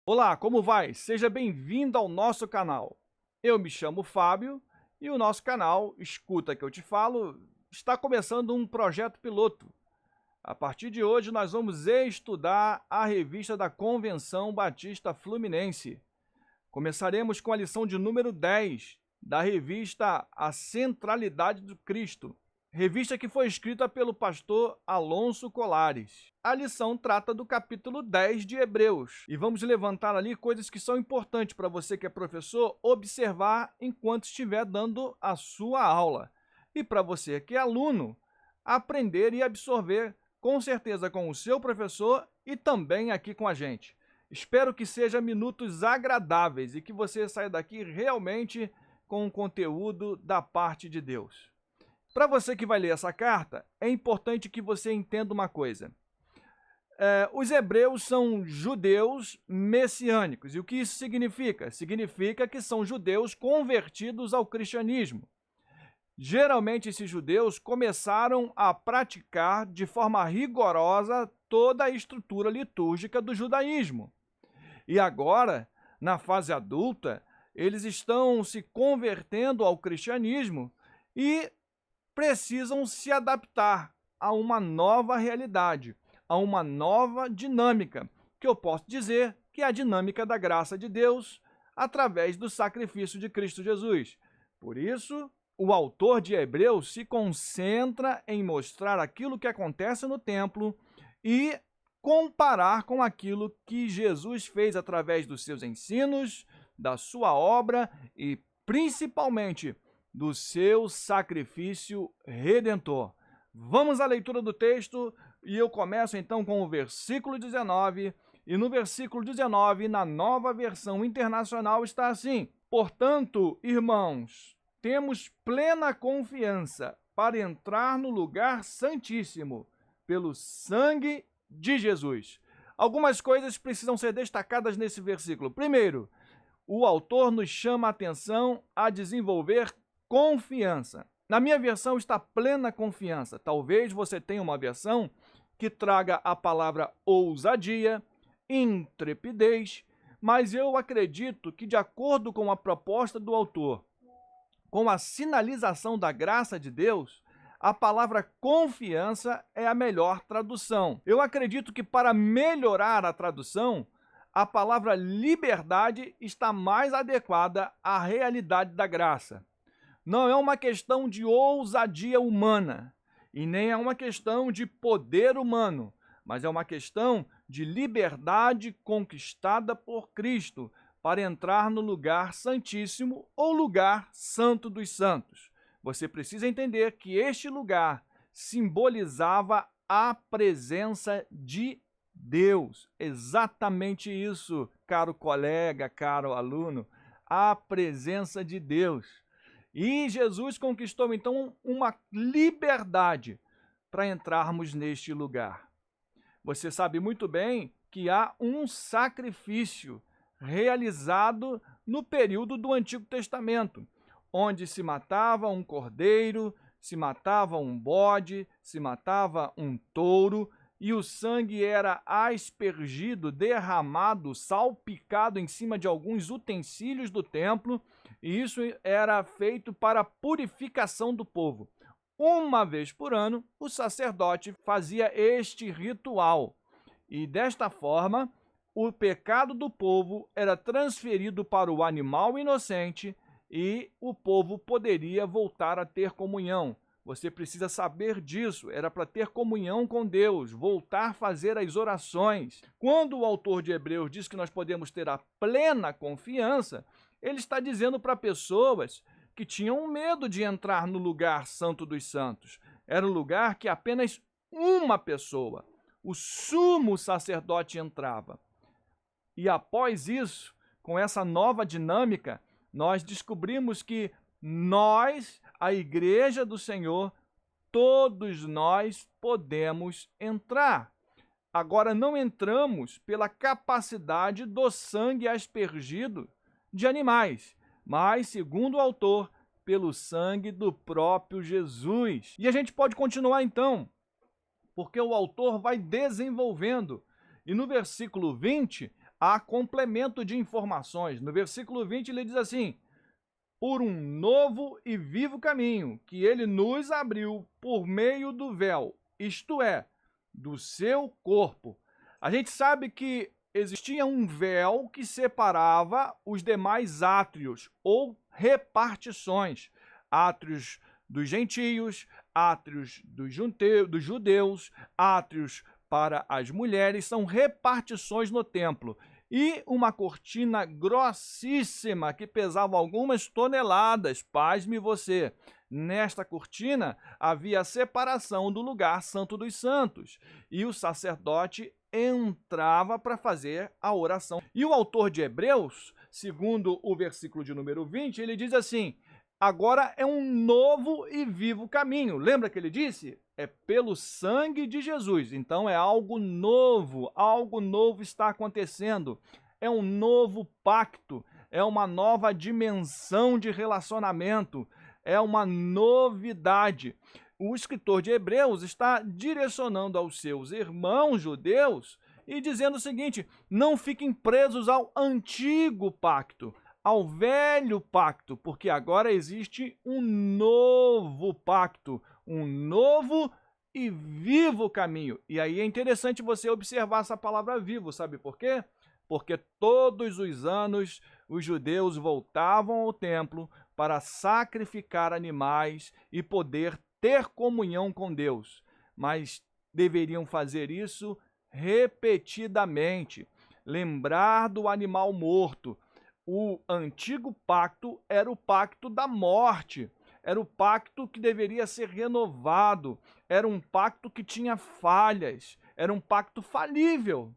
Olá, como vai? Seja bem-vindo ao nosso canal. Eu me chamo Fábio e o nosso canal Escuta que eu te falo está começando um projeto piloto. A partir de hoje nós vamos estudar a revista da Convenção Batista Fluminense. Começaremos com a lição de número 10 da revista A Centralidade do Cristo, revista que foi escrita pelo pastor Alonso Colares. A lição trata do capítulo 10 de Hebreus e vamos levantar ali coisas que são importantes para você que é professor observar enquanto estiver dando a sua aula. E para você que é aluno, aprender e absorver com certeza com o seu professor e também aqui com a gente. Espero que sejam minutos agradáveis e que você saia daqui realmente com um conteúdo da parte de Deus. Para você que vai ler essa carta, é importante que você entenda uma coisa. Os hebreus são judeus messiânicos. E o que isso significa? Significa que são judeus convertidos ao cristianismo. Geralmente, esses judeus começaram a praticar de forma rigorosa toda a estrutura litúrgica do judaísmo. E agora, na fase adulta, eles estão se convertendo ao cristianismo e precisam se adaptar a uma nova realidade, a uma nova dinâmica, que eu posso dizer que é a dinâmica da graça de Deus através do sacrifício de Cristo Jesus. Por isso, o autor de Hebreus se concentra em mostrar aquilo que acontece no templo e comparar com aquilo que Jesus fez através dos seus ensinos, da sua obra e, principalmente, do seu sacrifício redentor. Vamos à leitura do texto e eu começo então com o versículo 19. E no versículo 19, na Nova Versão Internacional, está assim: Portanto, irmãos, temos plena confiança para entrar no lugar santíssimo pelo sangue de Jesus. Algumas coisas precisam ser destacadas nesse versículo. Primeiro, o autor nos chama a atenção a desenvolver confiança. Na minha versão está plena confiança. Talvez você tenha uma versão que traga a palavra ousadia, intrepidez, mas eu acredito que, de acordo com a proposta do autor, com a sinalização da graça de Deus, a palavra confiança é a melhor tradução. Eu acredito que, para melhorar a tradução, a palavra liberdade está mais adequada à realidade da graça. Não é uma questão de ousadia humana e nem é uma questão de poder humano, mas é uma questão de liberdade conquistada por Cristo para entrar no lugar santíssimo ou lugar santo dos santos. Você precisa entender que este lugar simbolizava a presença de Deus. Exatamente isso, caro colega, caro aluno, a presença de Deus. E Jesus conquistou então uma liberdade para entrarmos neste lugar. Você sabe muito bem que há um sacrifício realizado no período do Antigo Testamento, onde se matava um cordeiro, se matava um bode, se matava um touro, e o sangue era aspergido, derramado, salpicado em cima de alguns utensílios do templo, e isso era feito para a purificação do povo. Uma vez por ano, o sacerdote fazia este ritual, e desta forma, o pecado do povo era transferido para o animal inocente e o povo poderia voltar a ter comunhão. Você precisa saber disso, era para ter comunhão com Deus, voltar a fazer as orações. Quando o autor de Hebreus diz que nós podemos ter a plena confiança, ele está dizendo para pessoas que tinham medo de entrar no lugar santo dos santos. Era um lugar que apenas uma pessoa, o sumo sacerdote, entrava. E após isso, com essa nova dinâmica, nós descobrimos que nós, a Igreja do Senhor, todos nós podemos entrar. Agora, não entramos pela capacidade do sangue aspergido de animais, mas, segundo o autor, pelo sangue do próprio Jesus. E a gente pode continuar então, porque o autor vai desenvolvendo. E no versículo 20, há complemento de informações. No versículo 20 ele diz assim: por um novo e vivo caminho que ele nos abriu por meio do véu, isto é, do seu corpo. A gente sabe que existia um véu que separava os demais átrios ou repartições. Átrios dos gentios, átrios dos judeus, átrios para as mulheres, são repartições no templo. E uma cortina grossíssima que pesava algumas toneladas, pasme você. Nesta cortina havia a separação do lugar santo dos santos e o sacerdote entrava para fazer a oração. E o autor de Hebreus, segundo o versículo de número 20, ele diz assim: agora é um novo e vivo caminho. Lembra que ele disse? É pelo sangue de Jesus. Então é algo novo está acontecendo. É um novo pacto, é uma nova dimensão de relacionamento, é uma novidade. O escritor de Hebreus está direcionando aos seus irmãos judeus e dizendo o seguinte: não fiquem presos ao antigo pacto, ao velho pacto, porque agora existe um novo pacto, um novo e vivo caminho. E aí é interessante você observar essa palavra vivo, sabe por quê? Porque todos os anos os judeus voltavam ao templo para sacrificar animais e poder ter comunhão com Deus, mas deveriam fazer isso repetidamente, lembrar do animal morto. O antigo pacto era o pacto da morte, era o pacto que deveria ser renovado, era um pacto que tinha falhas, era um pacto falível.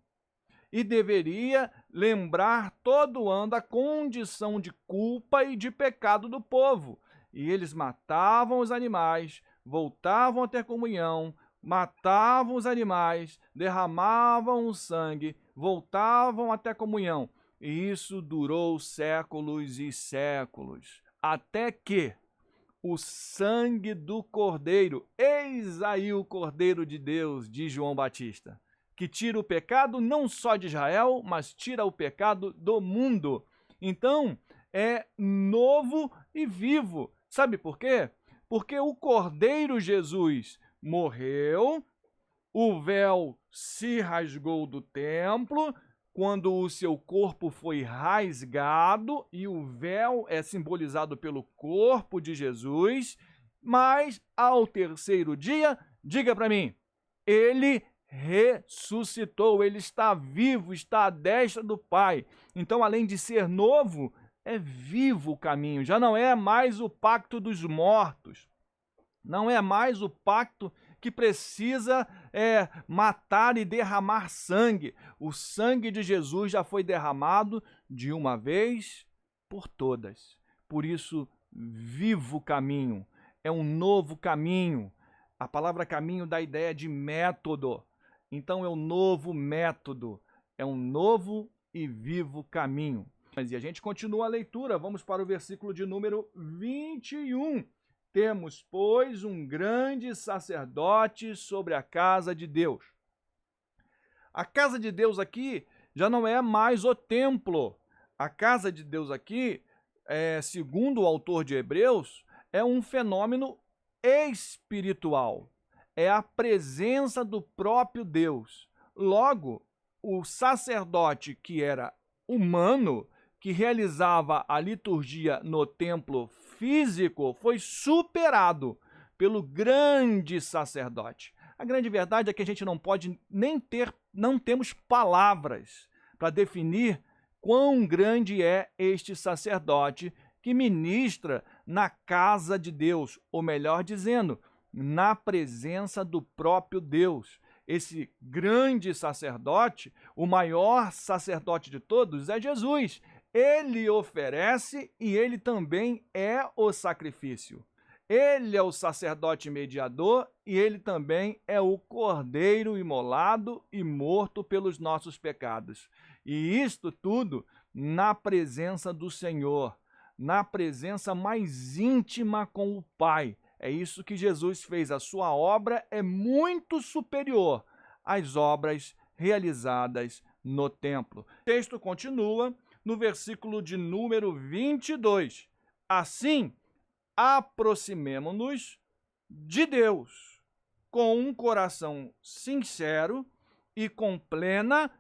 E deveria lembrar todo ano a condição de culpa e de pecado do povo. E eles matavam os animais, voltavam a ter comunhão, matavam os animais, derramavam o sangue, voltavam a ter comunhão. E isso durou séculos e séculos, até que o sangue do Cordeiro, eis aí o Cordeiro de Deus, diz João Batista, que tira o pecado não só de Israel, mas tira o pecado do mundo. Então, é novo e vivo. Sabe por quê? Porque o Cordeiro Jesus morreu, o véu se rasgou do templo, quando o seu corpo foi rasgado, e o véu é simbolizado pelo corpo de Jesus, mas ao terceiro dia, diga para mim, ele ressuscitou, ele está vivo, está à destra do Pai. Então, além de ser novo, é vivo o caminho, já não é mais o pacto dos mortos, não é mais o pacto que precisa matar e derramar sangue. O sangue de Jesus já foi derramado de uma vez por todas. Por isso, vivo caminho, é um novo caminho. A palavra caminho dá a ideia de método. Então é um novo método, é um novo e vivo caminho. E a gente continua a leitura, vamos para o versículo de número 21. Temos, pois, um grande sacerdote sobre a casa de Deus. A casa de Deus aqui já não é mais o templo. A casa de Deus aqui, segundo o autor de Hebreus, é um fenômeno espiritual. É a presença do próprio Deus. Logo, o sacerdote que era humano, que realizava a liturgia no templo físico, foi superado pelo grande sacerdote. A grande verdade é que a gente não pode não temos palavras para definir quão grande é este sacerdote que ministra na casa de Deus, ou melhor dizendo, na presença do próprio Deus. Esse grande sacerdote, o maior sacerdote de todos, é Jesus. Ele oferece e ele também é o sacrifício. Ele é o sacerdote mediador e ele também é o cordeiro imolado e morto pelos nossos pecados. E isto tudo na presença do Senhor, na presença mais íntima com o Pai. É isso que Jesus fez. A sua obra é muito superior às obras realizadas no templo. O texto continua no versículo de número 22. Assim, aproximemo-nos de Deus com um coração sincero e com plena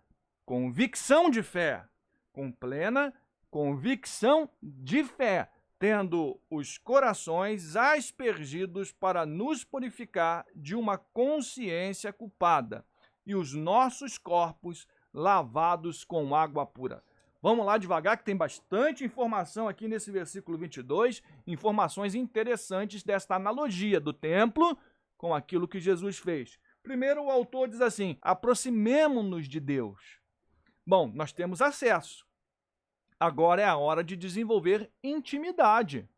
convicção de fé. Com plena convicção de fé, tendo os corações aspergidos para nos purificar de uma consciência culpada e os nossos corpos lavados com água pura. Vamos lá devagar, que tem bastante informação aqui nesse versículo 22, informações interessantes desta analogia do templo com aquilo que Jesus fez. Primeiro, o autor diz assim: aproximemo-nos de Deus. Bom, nós temos acesso. Agora é a hora de desenvolver intimidade.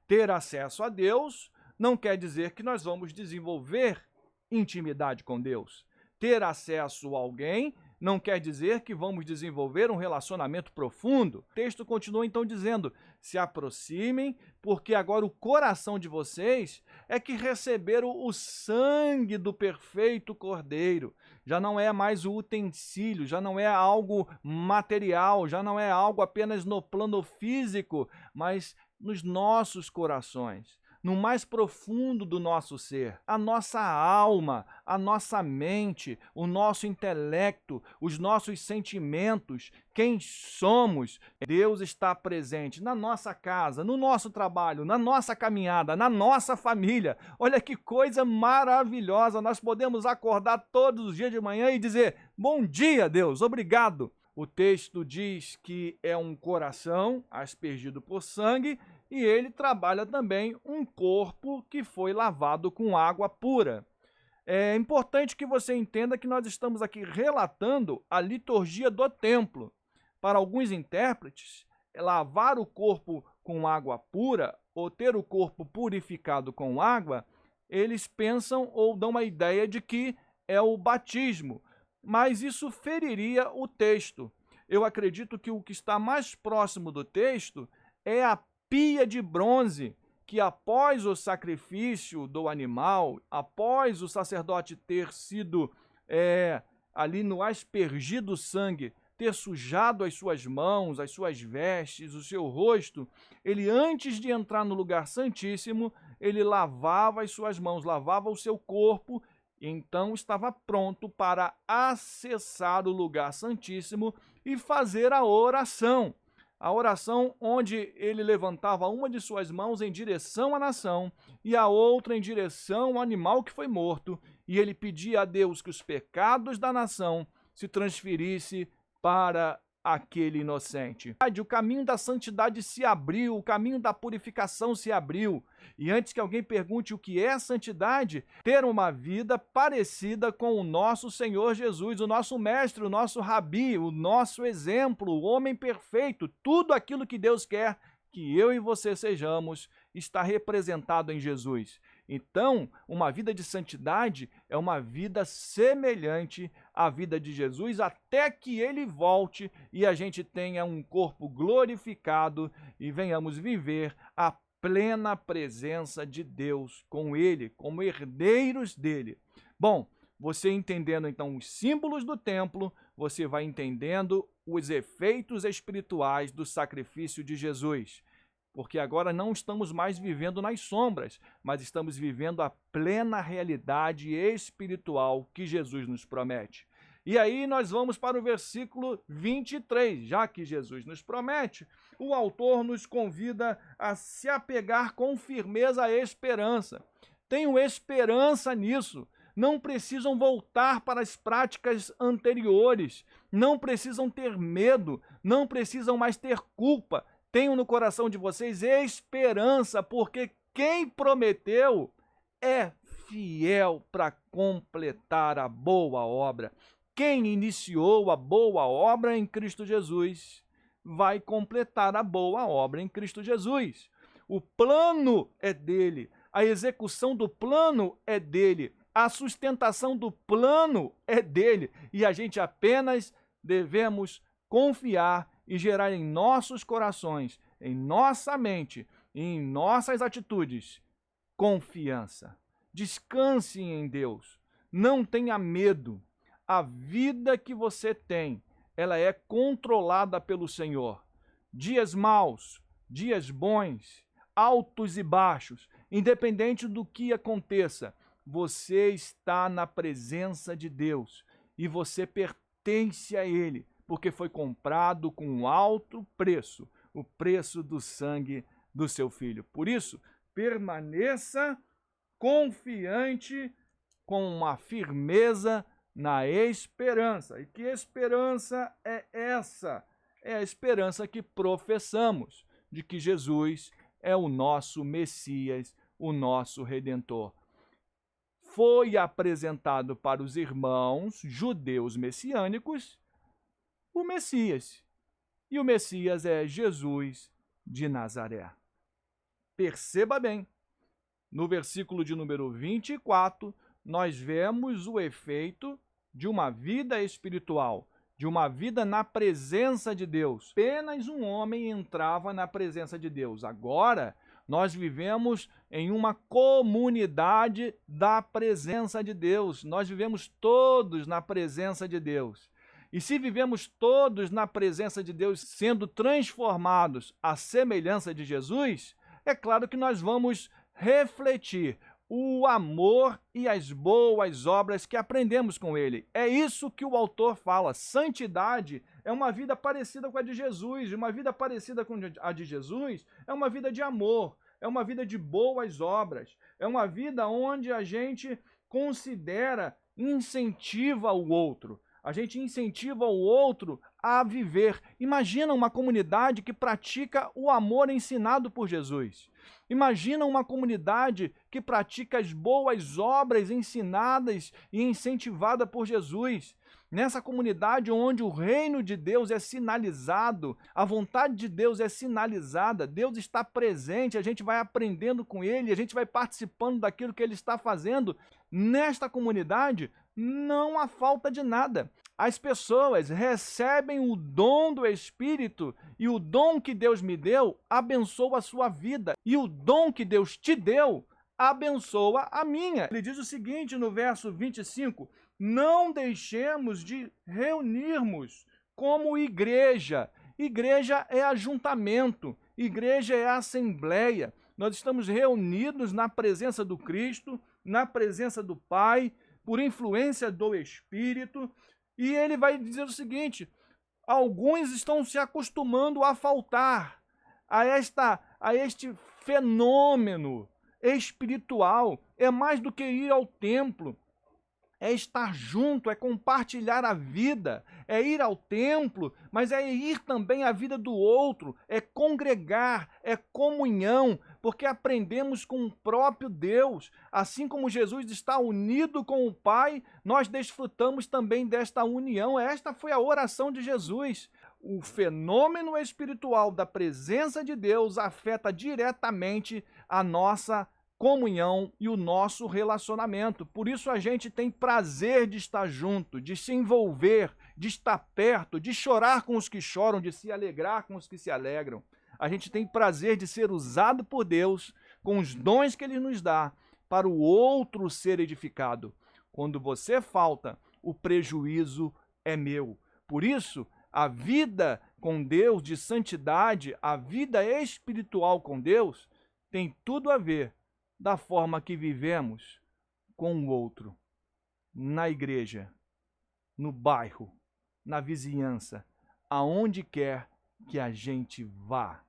Ter acesso a Deus não quer dizer que nós vamos desenvolver intimidade com Deus. Ter acesso a alguém não quer dizer que vamos desenvolver um relacionamento profundo. O texto continua então dizendo: se aproximem, porque agora o coração de vocês é que receberam o sangue do perfeito Cordeiro. Já não é mais o utensílio, já não é algo material, já não é algo apenas no plano físico, mas nos nossos corações, no mais profundo do nosso ser. A nossa alma, a nossa mente, o nosso intelecto, os nossos sentimentos, quem somos. Deus está presente na nossa casa, no nosso trabalho, na nossa caminhada, na nossa família. Olha que coisa maravilhosa! Nós podemos acordar todos os dias de manhã e dizer: bom dia, Deus, obrigado. O texto diz que é um coração aspergido por sangue, e ele trabalha também um corpo que foi lavado com água pura. É importante que você entenda que nós estamos aqui relatando a liturgia do templo. Para alguns intérpretes, lavar o corpo com água pura ou ter o corpo purificado com água, eles pensam ou dão a ideia de que é o batismo, mas isso feriria o texto. Eu acredito que o que está mais próximo do texto é a pia de bronze, que após o sacrifício do animal, após o sacerdote ter sido ali no aspergido sangue, ter sujado as suas mãos, as suas vestes, o seu rosto, ele, antes de entrar no lugar santíssimo, ele lavava as suas mãos, lavava o seu corpo, e então estava pronto para acessar o lugar santíssimo e fazer a oração. A oração onde ele levantava uma de suas mãos em direção à nação e a outra em direção ao animal que foi morto, e ele pedia a Deus que os pecados da nação se transferisse para aquele inocente. O caminho da santidade se abriu, o caminho da purificação se abriu. E antes que alguém pergunte o que é santidade, ter uma vida parecida com o nosso Senhor Jesus, o nosso mestre, o nosso rabi, o nosso exemplo, o homem perfeito, tudo aquilo que Deus quer que eu e você sejamos, está representado em Jesus. Então, uma vida de santidade é uma vida semelhante à vida de Jesus, até que ele volte e a gente tenha um corpo glorificado e venhamos viver a plena presença de Deus com ele, como herdeiros dele. Bom, você entendendo então os símbolos do templo, você vai entendendo os efeitos espirituais do sacrifício de Jesus. Porque agora não estamos mais vivendo nas sombras, mas estamos vivendo a plena realidade espiritual que Jesus nos promete. E aí nós vamos para o versículo 23. Já que Jesus nos promete, o autor nos convida a se apegar com firmeza à esperança. Tenham esperança nisso. Não precisam voltar para as práticas anteriores. Não precisam ter medo. Não precisam mais ter culpa. Tenham no coração de vocês esperança, porque quem prometeu é fiel para completar a boa obra. Quem iniciou a boa obra em Cristo Jesus vai completar a boa obra em Cristo Jesus. O plano é dele, a execução do plano é dele, a sustentação do plano é dele, e a gente apenas devemos confiar e gerar em nossos corações, em nossa mente e em nossas atitudes confiança. Descanse em Deus. Não tenha medo. A vida que você tem ela é controlada pelo Senhor. Dias maus, dias bons, altos e baixos, independente do que aconteça, você está na presença de Deus e você pertence a Ele, porque foi comprado com um alto preço, o preço do sangue do seu Filho. Por isso, permaneça confiante, com uma firmeza na esperança. E que esperança é essa? É a esperança que professamos, de que Jesus é o nosso Messias, o nosso Redentor. Foi apresentado para os irmãos judeus messiânicos o Messias. E o Messias é Jesus de Nazaré. Perceba bem, no versículo de número 24, nós vemos o efeito de uma vida espiritual, de uma vida na presença de Deus. Apenas um homem entrava na presença de Deus. Agora, nós vivemos em uma comunidade da presença de Deus. Nós vivemos todos na presença de Deus. E se vivemos todos na presença de Deus, sendo transformados à semelhança de Jesus, é claro que nós vamos refletir o amor e as boas obras que aprendemos com ele. É isso que o autor fala. Santidade é uma vida parecida com a de Jesus. Uma vida parecida com a de Jesus é uma vida de amor, é uma vida de boas obras, é uma vida onde a gente considera, incentiva o outro. A gente incentiva o outro a viver. Imagina uma comunidade que pratica o amor ensinado por Jesus. Imagina uma comunidade que pratica as boas obras ensinadas e incentivada por Jesus. Nessa comunidade onde o reino de Deus é sinalizado, a vontade de Deus é sinalizada, Deus está presente, a gente vai aprendendo com Ele, a gente vai participando daquilo que Ele está fazendo. Nesta comunidade não há falta de nada. As pessoas recebem o dom do Espírito e o dom que Deus me deu abençoa a sua vida. E o dom que Deus te deu abençoa a minha. Ele diz o seguinte no verso 25, não deixemos de reunirmos como igreja. Igreja é ajuntamento, igreja é assembleia. Nós estamos reunidos na presença do Cristo, na presença do Pai, por influência do Espírito. E ele vai dizer o seguinte, alguns estão se acostumando a faltar a este fenômeno espiritual. É mais do que ir ao templo, é estar junto, é compartilhar a vida, é ir ao templo, mas é ir também à vida do outro, é congregar, é comunhão, porque aprendemos com o próprio Deus. Assim como Jesus está unido com o Pai, nós desfrutamos também desta união. Esta foi a oração de Jesus. O fenômeno espiritual da presença de Deus afeta diretamente a nossa comunhão e o nosso relacionamento. Por isso a gente tem prazer de estar junto, de se envolver, de estar perto, de chorar com os que choram, de se alegrar com os que se alegram. A gente tem prazer de ser usado por Deus com os dons que Ele nos dá para o outro ser edificado. Quando você falta, o prejuízo é meu. Por isso, a vida com Deus de santidade, a vida espiritual com Deus, tem tudo a ver da forma que vivemos com o outro, na igreja, no bairro, na vizinhança, aonde quer que a gente vá,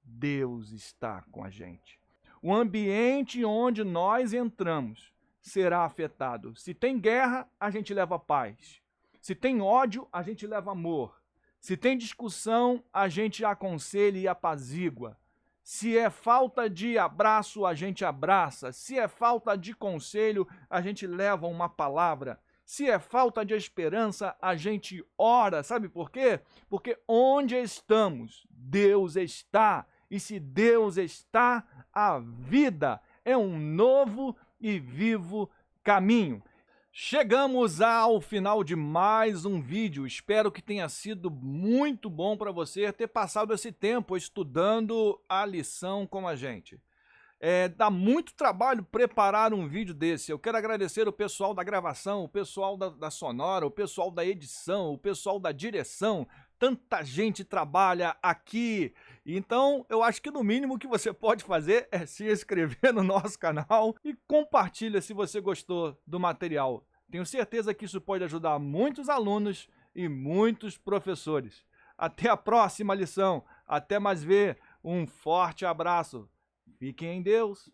Deus está com a gente. O ambiente onde nós entramos será afetado. Se tem guerra, a gente leva paz. Se tem ódio, a gente leva amor. Se tem discussão, a gente aconselha e apazigua. Se é falta de abraço, a gente abraça. Se é falta de conselho, a gente leva uma palavra. Se é falta de esperança, a gente ora. Sabe por quê? Porque onde estamos, Deus está. E se Deus está, a vida é um novo e vivo caminho. Chegamos ao final de mais um vídeo. Espero que tenha sido muito bom para você ter passado esse tempo estudando a lição com a gente. Dá muito trabalho preparar um vídeo desse. Eu quero agradecer o pessoal da gravação, o pessoal da sonora, o pessoal da edição, o pessoal da direção. Tanta gente trabalha aqui. Então, eu acho que no mínimo que você pode fazer é se inscrever no nosso canal e compartilha se você gostou do material. Tenho certeza que isso pode ajudar muitos alunos e muitos professores. Até a próxima lição. Até mais ver. Um forte abraço. Fiquem em Deus.